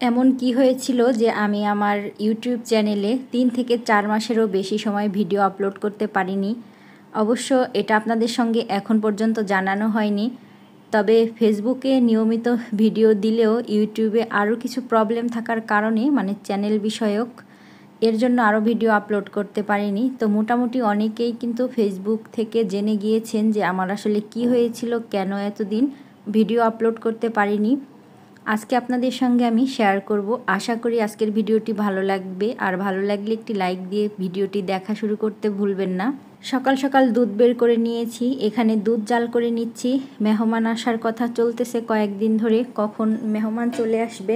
এমন কি হয়েছিল যে আমি আমার ইউটিউব চ্যানেলে 3 থেকে 4 মাসেরও বেশি সময় ভিডিও আপলোড করতে পারিনি। অবশ্য এটা আপনাদের সঙ্গে এখন পর্যন্ত জানানো হয়নি। তবে ফেসবুকে নিয়মিত ভিডিও দিলেও ইউটিউবে আরও কিছু প্রবলেম থাকার কারণে মানে চ্যানেল বিষয়ক এর জন্য আরও ভিডিও আপলোড করতে পারিনি। তো মোটামুটি অনেকেই কিন্তু ফেসবুক থেকে জেনে গিয়েছেন যে আমার আসলে কি হয়েছিল, কেন এতদিন ভিডিও আপলোড করতে পারিনি। আজকে আপনাদের সঙ্গে আমি শেয়ার করব। আশা করি আজকের ভিডিওটি ভালো লাগবে, আর ভালো লাগলে একটি লাইক দিয়ে ভিডিওটি দেখা শুরু করতে ভুলবেন না। সকাল সকাল দুধ বের করে নিয়েছি, এখানে দুধ জাল করে নিচ্ছি। মেহমান আসার কথা চলতেছে কয়েকদিন ধরে, কখন মেহমান চলে আসবে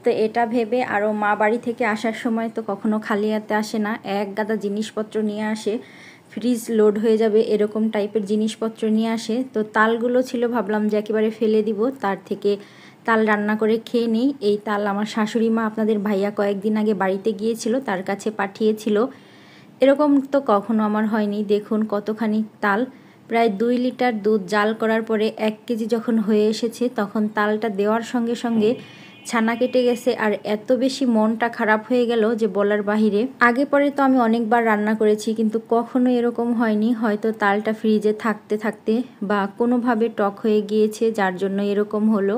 তো এটা ভেবে, আরও মা বাড়ি থেকে আসার সময় তো কখনো খালি হাতে আসে না, এক গাদা জিনিসপত্র নিয়ে আসে, ফ্রিজ লোড হয়ে যাবে এরকম টাইপের জিনিসপত্র নিয়ে আসে। তো তালগুলো ছিল, ভাবলাম যে একেবারে ফেলে দিব, তার থেকে তাল রান্না করে খেয়ে নিই। এই তাল আমার শাশুড়ি মা আপনাদের ভাইয়া কয়েকদিন আগে বাড়িতে গিয়েছিল, তার কাছে পাঠিয়েছিল। এরকম তো কখনো আমার হয়নি। দেখুন কতখানি তাল, প্রায় 2 লিটার দুধ জাল করার পরে 1 কেজি যখন হয়ে এসেছে তখন তালটা দেওয়ার সঙ্গে সঙ্গে ছানা কেটে গেছে, আর এত বেশি মনটা খারাপ হয়ে গেল যে বলার বাহিরে। আগে পরে তো আমি অনেকবার রান্না করেছি কিন্তু কখনো এরকম হয়নি। হয়তো তালটা ফ্রিজে থাকতে থাকতে বা কোনোভাবে টক হয়ে গিয়েছে, যার জন্য এরকম হলো।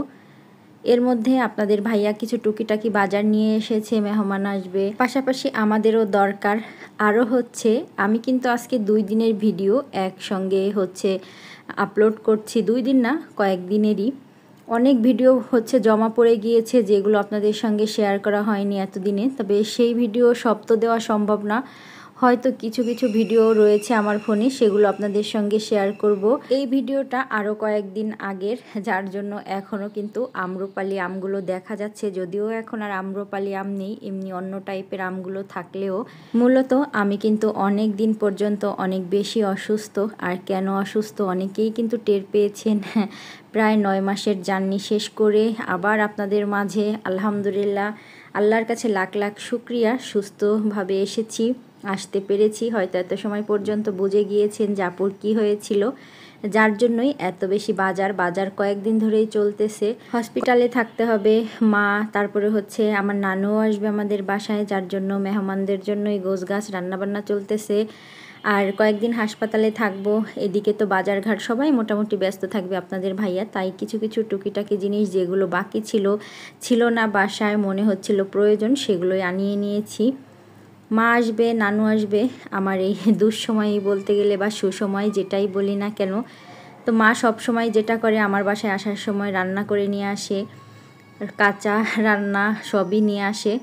এর মধ্যে আপনাদের ভাইয়া কিছু টুকিটাকি বাজার নিয়ে এসেছে, মেহমান আসবে, পাশাপাশি আমাদেরও দরকার। আরও হচ্ছে আমি কিন্তু আজকে 2 দিনের ভিডিও একসঙ্গে আপলোড করছি। 2 দিন না, কয়েকদিনেরই অনেক ভিডিও জমা পড়ে গিয়েছে, যেগুলো আপনাদের সঙ্গে শেয়ার করা হয়নি এতদিনে। তবে সেই ভিডিও সব তো দেওয়া সম্ভব না, হয়তো কিছু কিছু ভিডিও রয়েছে আমার ফোনে, সেগুলো আপনাদের সঙ্গে শেয়ার করব। এই ভিডিওটা আরও কয়েকদিন আগের, যার জন্য এখনও কিন্তু আম্রপালি আমগুলো দেখা যাচ্ছে, যদিও এখন আর আম্রপালি আম নেই, এমনি অন্য টাইপের আমগুলো থাকলেও। মূলত আমি কিন্তু অনেক দিন পর্যন্ত অনেক বেশি অসুস্থ। আর কেন অসুস্থ অনেকেই কিন্তু টের পেয়েছেন। প্রায় 9 মাসের জার্নি শেষ করে আবার আপনাদের মাঝে আলহামদুলিল্লাহ, আল্লাহর কাছে লাখ লাখ শুকরিয়া, সুস্থভাবে আসতে পেরেছি। হয়তো এত সময় পর্যন্ত বুঝে গিয়েছেন যে আপুর কী হয়েছিল, যার জন্যই এত বেশি বাজার কয়েকদিন ধরেই চলতেছে। হসপিটালে থাকতে হবে মা, তারপরে আমার নানুও আসবে আমাদের বাসায়, যার জন্য মেহমানদের জন্যই গোছগাছ রান্নাবান্না চলতেছে। আর কয়েকদিন হাসপাতালে থাকবো, এদিকে তো বাজারঘাট সবাই মোটামুটি ব্যস্ত থাকবে আপনাদের ভাইয়া। তাই কিছু কিছু টুকিটাকি জিনিস যেগুলো বাকি ছিল না বাসায়, মনে হচ্ছিল প্রয়োজন, সেগুলোই আনিয়ে নিয়েছি। মা আসবে, নানু আসবে, আমার এই দুঃসময়ই বলতে গেলে বা সুসময় যেটাই বলি না কেন। তো মা সব সময় যেটা করে, আমার বাসায় আসার সময় রান্না করে নিয়ে আসে, কাঁচা রান্না সবই নিয়ে আসে।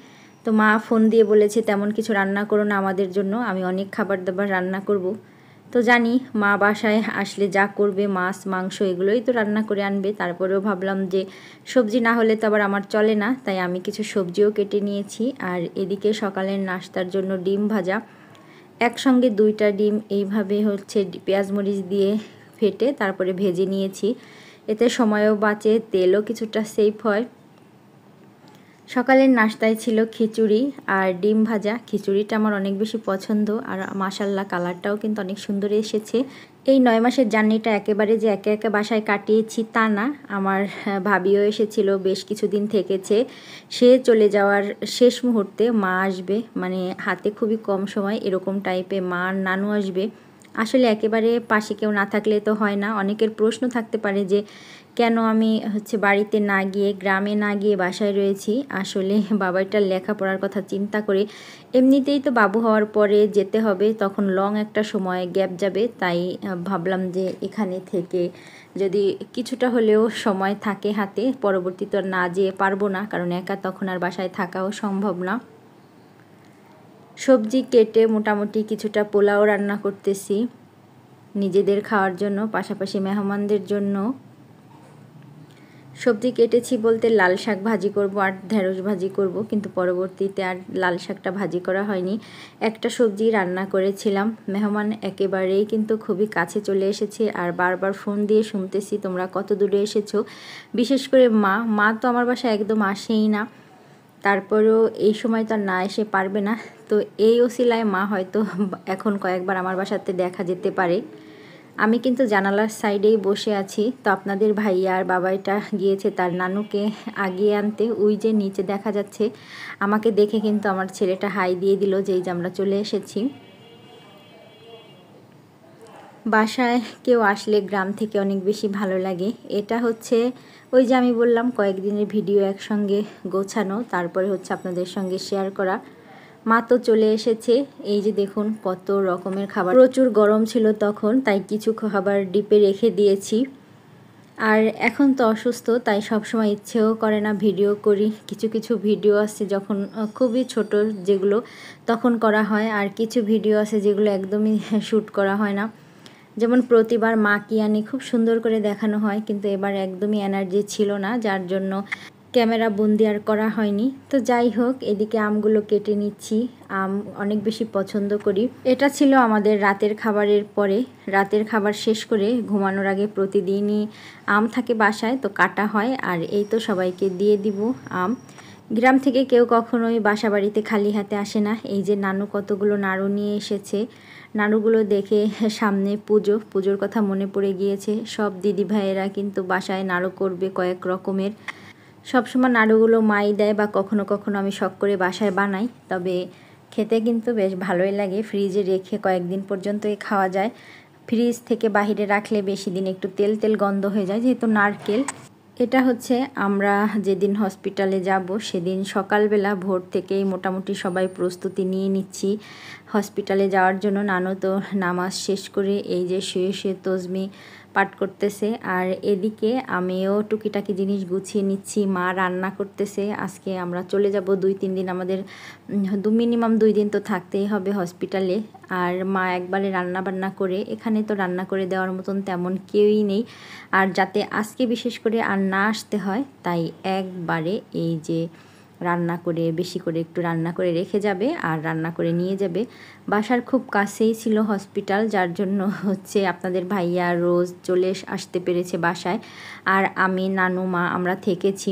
তো মা ফোন দিয়ে বলেছে তেমন কিছু রান্না করো না আমাদের জন্য, আমি অনেক খাবার দাবার রান্না করব। তো জানি মা বাসায় আসলে যা করবে, মাছ মাংস এগুলোই তো রান্না করে আনবে। তারপরেও ভাবলাম যে সবজি না হলে তো আবার আমার চলে না, তাই আমি কিছু সবজিও কেটে নিয়েছি। আর এদিকে সকালের নাস্তার জন্য ডিম ভাজা, একসঙ্গে 2টা ডিম এইভাবে পেঁয়াজ মরিচ দিয়ে ফেটে তারপরে ভেজে নিয়েছি। এতে সময়ও বাঁচে, তেলও কিছুটা সেভ হয়। সকালের নাস্তায় ছিল খিচুড়ি আর ডিম ভাজা। খিচুড়িটা আমার অনেক বেশি পছন্দ, আর মাশাল্লাহ কালারটাও কিন্তু অনেক সুন্দর এসেছে। এই 9 মাসের জার্নিটা একেবারে যে একে একে বাসায় কাটিয়েছি তা না, আমার ভাবিও এসেছিল, বেশ কিছুদিন থেকেছে। সে চলে যাওয়ার শেষ মুহূর্তে মা আসবে, মানে হাতে খুবই কম সময় এরকম টাইপে মা আর নানু আসবে। আসলে একেবারে পাশে কেউ না থাকলে তো হয় না। অনেকের প্রশ্ন থাকতে পারে যে কেন আমি বাড়িতে না গিয়ে, গ্রামে না গিয়ে বাসায় রয়েছি। আসলে বাবাটার লেখাপড়ার কথা চিন্তা করে, এমনিতেই তো বাবু হওয়ার পরে যেতে হবে, তখন লং একটা সময় গ্যাপ যাবে, তাই ভাবলাম যে এখানে থেকে যদি কিছুটা হলেও সময় থাকে হাতে, পরবর্তীতে না যেয়ে পারবো না, কারণ একা তখন আর বাসায় থাকাও সম্ভব না। সবজি কেটে মোটামুটি কিছুটা পোলাও রান্না করতেছি নিজেদের খাওয়ার জন্য, পাশাপাশি মেহমানদের জন্য। সবজি কেটেছি বলতে লাল শাক ভাজি করব আর ঢেঁড়স ভাজি করব, কিন্তু পরবর্তীতে আর লাল শাকটা ভাজি করা হয়নি। একটা সবজি রান্না করেছিলাম। মেহমান একেবারেই কিন্তু খুবই কাছে চলে এসেছে, আর বারবার ফোন দিয়ে শুনতেছি তোমরা কত দূরে এসেছো। বিশেষ করে মা তো আমার বাসায় একদম আসেই না, তারপরেও এই সময় তো আর না এসে পারবে না। তো এই ওসিলায় মা হয়তো এখন কয়েকবার আমার বাসাতে দেখা যেতে পারে। আমি কিন্তু জানালার সাইডেই বসে আছি। তো আপনাদের ভাইয়া আর বাবাইটা গিয়েছে তার নানুকে আগিয়ে আনতে। ওই যে নিচে দেখা যাচ্ছে, আমাকে দেখে কিন্তু আমার ছেলেটা হাই দিয়ে দিল যে এই যে আমরা চলে এসেছি। বাসায় কেউ আসলে গ্রাম থেকে অনেক বেশি ভালো লাগে। এটা হচ্ছে ওই যে আমি বললাম কয়েকদিনের ভিডিও একসঙ্গে গোছানো, তারপরে হচ্ছে আপনাদের সঙ্গে শেয়ার করা। মা তো চলে এসেছে। এই যে দেখুন কত রকমের খাবার, প্রচুর গরম ছিল তখন, তাই কিছু খাবার ডিপে রেখে দিয়েছি। আর এখন তো অসুস্থ, তাই সবসময় ইচ্ছেও করে না ভিডিও করি। কিছু কিছু ভিডিও আছে যখন খুবই ছোট যেগুলো তখন করা হয়, আর কিছু ভিডিও আছে যেগুলো একদমই শ্যুট করা হয় না। যেমন প্রতিবার মা কি আনি খুব সুন্দর করে দেখানো হয়, কিন্তু এবার একদমই এনার্জি ছিল না, যার জন্য ক্যামেরা বন্দি আর করা হয়নি। তো যাই হোক, এদিকে আমগুলো কেটে নিচ্ছি। আম অনেক বেশি পছন্দ করি। এটা ছিল আমাদের রাতের খাবারের পরে। রাতের খাবার শেষ করে ঘুমানোর আগে প্রতিদিনই আম থাকে বাসায়, তো কাটা হয়। আর এই তো সবাইকে দিয়ে দিব আম। গ্রাম থেকে কেউ কখনোই বাসা বাড়িতে খালি হাতে আসে না। এই যে নানু কতগুলো নাড়ু নিয়ে এসেছে। নাড়ুগুলো দেখে সামনে পুজোর কথা মনে পড়ে গিয়েছে। সব দিদি ভাইয়েরা কিন্তু বাসায় নাড়ু করবে কয়েক রকমের। সবসময় নাড়ুগুলো মাই দেয়, বা কখনো কখনো আমি শখ করে বাসায় বানাই। তবে খেতে কিন্তু বেশ ভালোই লাগে। ফ্রিজে রেখে কয়েকদিন পর্যন্তই খাওয়া যায়। ফ্রিজ থেকে বাহিরে রাখলে বেশি দিন একটু তেল তেল গন্ধ হয়ে যায়, যেহেতু নারকেল। এটা হচ্ছে আমরা যেদিন হসপিটালে যাব সেদিন সকালবেলা ভোর থেকেই মোটামুটি সবাই প্রস্তুতি নিয়ে নিচ্ছি হসপিটালে যাওয়ার জন্য। নানু তো নামাজ শেষ করে এই যে শুয়ে শুয়ে তসবি পাঠ করতেছে, আর এদিকে আমিও টুকিটাকি জিনিস গুছিয়ে নিচ্ছি। মা রান্না করতেছে। আজকে আমরা চলে যাব 2-3 দিন, আমাদের মিনিমাম 2 দিন তো থাকতেই হবে হসপিটালে। আর মা একবারে রান্না বান্না করে, এখানে তো রান্না করে দেওয়ার মতন তেমন কেউই নেই। আর যাতে আজকে বিশেষ করে আর না আসতে হয়, তাই একবারে এই যে রান্না করে বেশি করে একটু রান্না করে রেখে যাবে আর রান্না করে নিয়ে যাবে। বাসার খুব কাছেই ছিল হসপিটাল, যার জন্য হচ্ছে আপনাদের ভাইয়া রোজ চলে আসতে পেরেছে বাসায়। আর আমি, নানু, মা আমরা থেকেছি।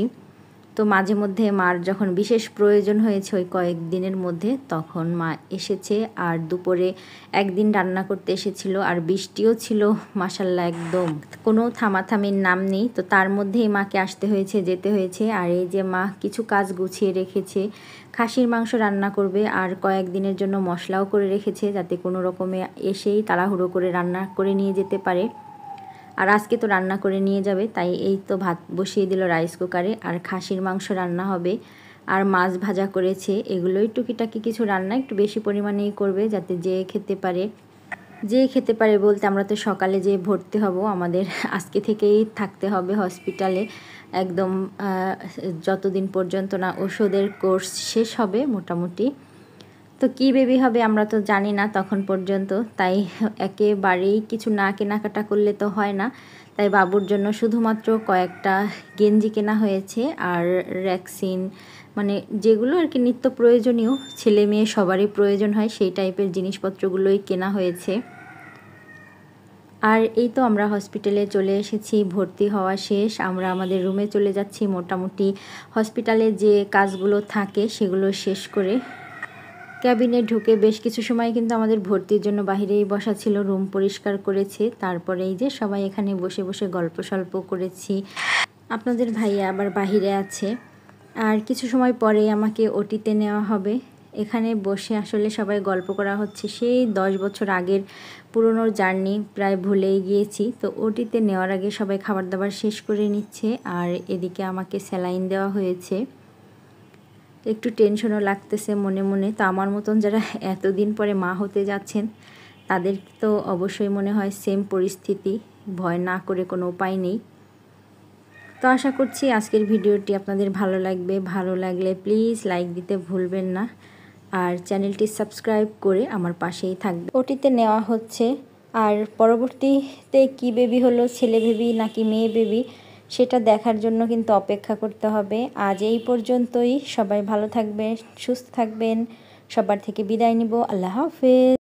তো মাঝে মধ্যে মার যখন বিশেষ প্রয়োজন হয়েছে ওই কয়েকদিনের মধ্যে, তখন মা এসেছে। আর দুপুরে একদিন রান্না করতে এসেছিল, আর বৃষ্টিও ছিল মাশাল্লাহ, একদম কোনো থামাথামির নাম নেই। তো তার মধ্যেই মাকে আসতে হয়েছে, যেতে হয়েছে। আর এই যে মা কিছু কাজ গুছিয়ে রেখেছে। খাসির মাংস রান্না করবে, আর কয়েকদিনের জন্য মশলাও করে রেখেছে, যাতে কোনো রকমে এসেই তাড়াহুড়ো করে রান্না করে নিয়ে যেতে পারে। আর আজকে তো রান্না করে নিয়ে যাবে, তাই এই তো ভাত বসিয়ে দিল রাইস কুকারে। আর খাসির মাংস রান্না হবে, আর মাছ ভাজা করেছে। এগুলোই টুকিটাকি কিছু রান্না একটু বেশি পরিমাণেই করবে, যাতে যে খেতে পারে বলতে আমরা তো সকালে যে ভর্তি হব, আমাদের আজকে থেকেই থাকতে হবে হসপিটালে একদম যতদিন পর্যন্ত না ওষুধের কোর্স শেষ হবে মোটামুটি। তো কী বেবি হবে আমরা তো জানি না তখন পর্যন্ত, তাই একেবারেই কিছু না কেনাকাটা করলে তো হয় না। তাই বাবুর জন্য শুধুমাত্র কয়েকটা গেঞ্জি কেনা হয়েছে, আর ভ্যাকসিন, মানে যেগুলো আর কি নিত্য প্রয়োজনীয়, ছেলে মেয়ে সবারই প্রয়োজন হয় সেই টাইপের জিনিসপত্রগুলোই কেনা হয়েছে। আর এই তো আমরা হসপিটালে চলে এসেছি, ভর্তি হওয়া শেষ। আমরা আমাদের রুমে চলে যাচ্ছি মোটামুটি হসপিটালে যে কাজগুলো থাকে সেগুলো শেষ করে। ক্যাবিনে ঢুকে বেশ কিছু সময় কিন্তু আমাদের ভর্তির জন্য বাহিরেই বসা ছিল, রুম পরিষ্কার করেছে। তারপরে এই যে সবাই এখানে বসে বসে গল্প সল্প করেছি। আপনাদের ভাইয়া আবার বাহিরে আছে। আর কিছু সময় পরে আমাকে ওটিতে নেওয়া হবে। এখানে বসে আসলে সবাই গল্প করা হচ্ছে, সেই 10 বছর আগের পুরনো জার্নি প্রায় ভুলেই গিয়েছি। তো ওটিতে নেওয়ার আগে সবাই খাবার দাবার শেষ করে নিচ্ছে, আর এদিকে আমাকে স্যালাইন দেওয়া হয়েছে। একটু টেনশনও লাগতেছে মনে মনে। তো আমার মতন যারা এতদিন পরে মা হতে যাচ্ছেন, তাদের তো অবশ্যই মনে হয় সেম পরিস্থিতি, ভয় না করে কোনো উপায় নেই। তো আশা করছি আজকের ভিডিওটি আপনাদের ভালো লাগবে। ভালো লাগলে প্লিজ লাইক দিতে ভুলবেন না, আর চ্যানেলটি সাবস্ক্রাইব করে আমার পাশেই থাকবে। ওটিতে নেওয়া হচ্ছে, আর পরবর্তীতে কি বেবি হলো, ছেলে বেবি নাকি মেয়ে বেবি, সেটা দেখার জন্য কিন্তু অপেক্ষা করতে হবে। আজ এই পর্যন্তই। সবাই ভালো থাকবেন, সুস্থ থাকবেন। সবার থেকে বিদায় নিব। আল্লাহ হাফেজ।